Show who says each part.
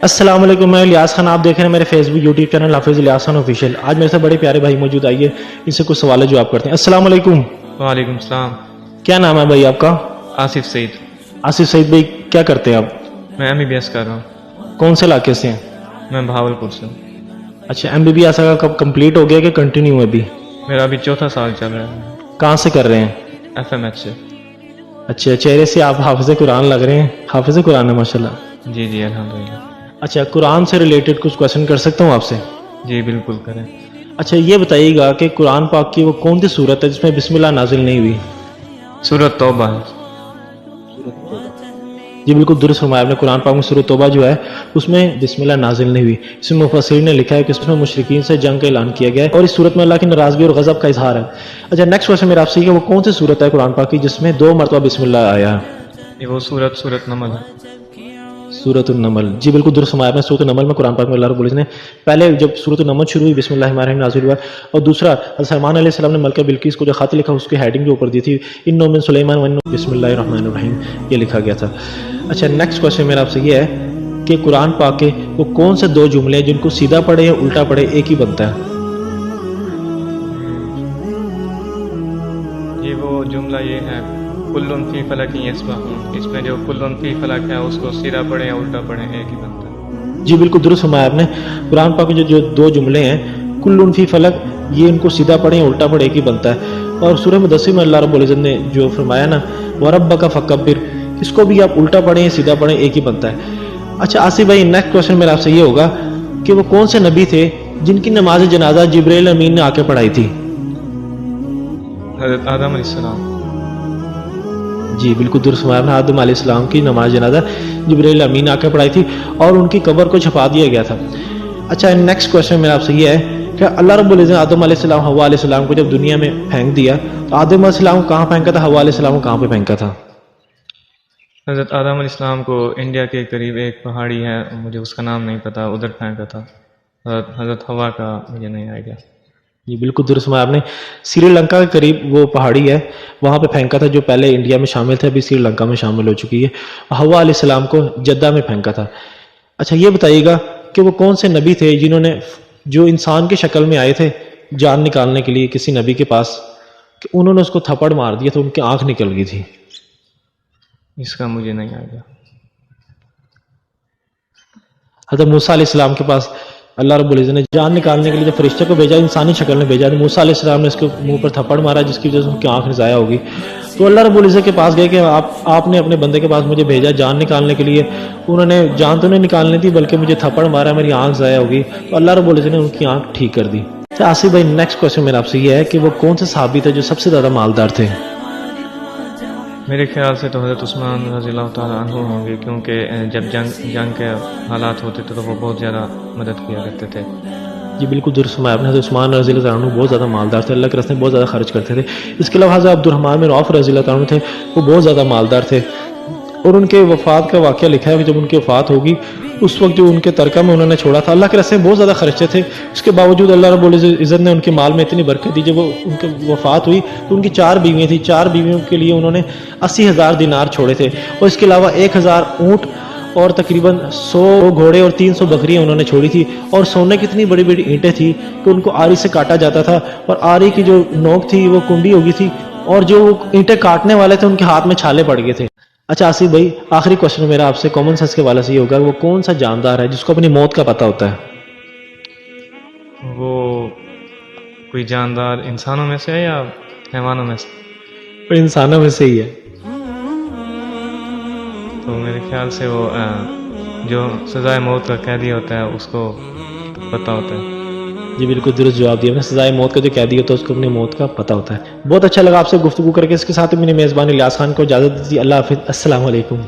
Speaker 1: السلام علیکم، میں الیاس خان، آپ دیکھ رہے ہیں میرے فیس بک یوٹیوب چینل حافظ الیاس خان آفیشیل۔ آج میرے سے بڑے پیارے بھائی موجود، آئیے ان سے کچھ سوال جواب کرتے ہیں۔ السلام علیکم۔
Speaker 2: وعلیکم السلام۔
Speaker 1: کیا نام ہے بھائی آپ کا؟
Speaker 2: آصف سعید۔
Speaker 1: آصف سعید بھائی، کیا کرتے ہیں آپ؟
Speaker 2: میں MBBS کر رہا ہوں۔
Speaker 1: کون سے علاقے سے ہیں؟
Speaker 2: میں بہاولپور سے ہوں۔
Speaker 1: اچھا، MBBS کا کب کمپلیٹ ہو گیا کہ کنٹینیو ہے ابھی؟
Speaker 2: میرا ابھی چوتھا سال چل رہا ہے۔
Speaker 1: کہاں سے کر رہے ہیں؟
Speaker 2: FMH سے۔
Speaker 1: اچھا، چہرے سے آپ حافظ قرآن لگ رہے ہیں، حافظ قرآن ہے ماشاءاللہ۔
Speaker 2: جی الحمدللہ۔
Speaker 1: اچھا، قرآن سے ریلیٹڈ کچھ کویشچن کر سکتا ہوں آپ سے؟
Speaker 2: جی بالکل کریں۔
Speaker 1: اچھا، یہ بتائیے گا کہ قرآن پاک کی وہ کون سی صورت ہے جس میں بسم اللہ نازل نہیں ہوئی؟
Speaker 2: سورۃ توبہ ہے۔
Speaker 1: جی بالکل درست فرمایا آپ نے۔ قرآن پاک میں سورۃ توبہ جو ہے اس میں بسم اللہ نازل نہیں ہوئی۔ اس میں مفسرین نے لکھا ہے کہ اس میں مشرکین سے جنگ کا اعلان کیا گیا ہے اور اس صورت میں اللہ کی ناراضگی اور غضب کا اظہار ہے۔ اچھا، نیکسٹ کویشچن میرا آپ سے یہ کہ وہ کون سی صورت ہے قرآن پاک کی جس میں 2 مرتبہ بسم اللہ آیا ہے؟
Speaker 2: یہ وہ سورۃ نمل ہے۔
Speaker 1: سورۃ النمل، جی بالکل درست فرمایا آپ نے۔ سورۃ النمل میں قرآن پاک میں اللہ رب العزت نے پہلے جب سورۃ النمل شروع ہوئی بسم اللہ الرحمن الرحیم نازل ہوا، اور دوسرا سلمان علیہ السلام نے ملکہ بلقیس کو جو خط لکھا اس کی ہیڈنگ جو اوپر دی تھی انہ من سلیمان وانہ بسم اللہ الرحمن الرحیم، یہ لکھا گیا تھا۔ اچھا، نیکسٹ کویشچن میرا آپ سے یہ ہے کہ قرآن پاک کے وہ کون سے 2 جملے ہیں جن کو سیدھا پڑھے یا الٹا پڑھے ایک ہی بنتا ہے؟
Speaker 2: یہ وہ جملہ یہ ہے کل فی فلک یسبحون، اس میں جو کل فی فلک ہے اس کو سیدھا پڑھیں یا الٹا پڑھیں ایک ہی بنتا ہے۔
Speaker 1: جی بالکل درست فرمایا آپ نے۔ قرآن پاک میں جو 2 جملے ہیں کل فی فلک، یہ ان کو سیدھا پڑھیں یا الٹا پڑھیں ایک ہی بنتا ہے۔ اور سورہ مدثر میں اللہ رب العزت نے جو فرمایا نا وَرَبَّكَ فَكَبِّرْ، اس کو بھی آپ الٹا پڑھیں یا سیدھا پڑھیں ایک ہی بنتا ہے۔ اچھا آصف بھائی، نیکسٹ کویشچن میرا آپ سے یہ ہوگا کہ وہ کون سے نبی تھے جن کی نماز جنازہ جبرائیل امین نے آ کے پڑھائی تھی؟
Speaker 2: حضرت آدم علیہ السلام۔
Speaker 1: جی بالکل درست فرمایا آپ نے۔ آدم علیہ السلام کی نماز جنازہ جبرائیل امین آ کے پڑھائی تھی اور ان کی قبر کو چھپا دیا گیا تھا۔ اچھا، نیکسٹ کویشچن میرا آپ سے یہ ہے کہ اللہ رب العزت نے آدم علیہ السلام حوا علیہ السلام کو جب دنیا میں پھینک دیا تو آدم علیہ السلام کو کہاں پھینکا تھا، حوا علیہ السلام کو کہاں پہ پھینکا تھا؟
Speaker 2: حضرت آدم علیہ السلام کو انڈیا کے قریب ایک پہاڑی ہے، مجھے اس کا نام نہیں پتا، ادھر پھینکا تھا۔ حضرت ہوا کا مجھے نہیں آئیڈیا۔
Speaker 1: جی بالکل درست فرمایا آپ نے۔ سری لنکا کے قریب وہ پہاڑی ہے، وہاں پہ پھینکا تھا، جو پہلے انڈیا میں شامل تھے ابھی سری لنکا میں شامل ہو چکی ہے۔ حوا علیہ السلام کو جدہ میں پھینکا تھا۔ اچھا، یہ بتائیے گا کہ وہ کون سے نبی تھے جنہوں نے جو انسان کی شکل میں آئے تھے جان نکالنے کے لیے کسی نبی کے پاس، کہ انہوں نے اس کو تھپڑ مار دیا تو ان کی آنکھ نکل گئی تھی؟
Speaker 2: اس کا مجھے نہیں آئیڈیا۔
Speaker 1: حضرت موسیٰ علیہ السلام کے پاس اللہ رب العزت نے جان نکالنے کے لیے جب فرشتے کو بھیجا، انسانی شکل میں بھیجا، تو موسیٰ علیہ السلام نے اس کے منہ پر تھپڑ مارا جس کی وجہ سے ان کی آنکھ ضائع ہوگی۔ تو اللہ رب العزت کے پاس گئے کہ آپ نے اپنے بندے کے پاس مجھے بھیجا جان نکالنے کے لیے، انہوں نے جان تو نہیں نکالنی تھی بلکہ مجھے تھپڑ مارا، میری آنکھ ضائع ہوگی، تو اللہ رب العزت نے ان کی آنکھ ٹھیک کر دی۔ اچھا آصف بھائی، نیکسٹ کویشچن میرا آپ سے یہ ہے کہ وہ کون سے صحابی تھے جو سب سے زیادہ مالدار تھے؟
Speaker 2: میرے خیال سے تو حضرت عثمان رضی اللہ تعالیٰ عنہ ہوں گے، کیونکہ جب جنگ کے حالات ہوتے تھے تو وہ بہت زیادہ مدد کیا کرتے تھے۔
Speaker 1: جی بالکل درست فرمایا آپ نے۔ حضرت عثمان رضی اللہ عنہ بہت زیادہ مالدار تھے، اللہ کے راستے میں بہت زیادہ خرچ کرتے تھے۔ اس کے علاوہ حضرت عبد الرحمن بن عوف رضی اللہ عنہ تھے، وہ بہت زیادہ مالدار تھے، اور ان کے وفات کا واقعہ لکھا ہے کہ جب ان کی وفات ہوگی اس وقت جو ان کے ترکہ میں انہوں نے چھوڑا تھا، اللہ کے راستے میں بہت زیادہ خرچے تھے، اس کے باوجود اللہ رب العزت نے ان کے مال میں اتنی برکت دی۔ جب ان کی وفات ہوئی تو ان کی 4 بیویاں تھیں، 4 بیویوں کے لیے انہوں نے 80,000 دینار چھوڑے تھے، اور اس کے علاوہ 1000 اونٹ اور تقریباً 100 گھوڑے اور 300 بکریاں انہوں نے چھوڑی تھی، اور سونے کی اتنی بڑی بڑی اینٹیں تھیں کہ ان کو آری سے کاٹا جاتا تھا، اور آری کی جو نوک تھی وہ کنڈی ہو گئی تھی، اور جو اینٹیں کاٹنے والے تھے ان کے ہاتھ میں چھالے پڑ گئے تھے۔ اچھا آصف بھائی، آخری کویشچن میرا آپ سے کامن سینس کے حوالے سے یہ ہوگا کہ وہ کون سا جاندار ہے جس کو اپنی موت کا پتہ ہوتا ہے؟
Speaker 2: وہ کوئی جاندار انسانوں میں سے ہے یا حیوانوں میں سے؟
Speaker 1: وہ انسانوں میں سے ہی ہے۔
Speaker 2: تو میرے خیال سے وہ جو سزائے موت کا قیدی ہوتا ہے اس کو پتہ ہوتا ہے۔
Speaker 1: جی بالکل درست جواب دیا۔ سزائے موت کا جو قیدی ہوتا ہے اس کو اپنی موت کا پتہ ہوتا ہے۔ بہت اچھا لگا آپ سے گفتگو کر کے۔ اس کے ساتھ میری میزبان الیاس خان کو اجازت دیجیے۔ اللہ حافظ، السلام علیکم۔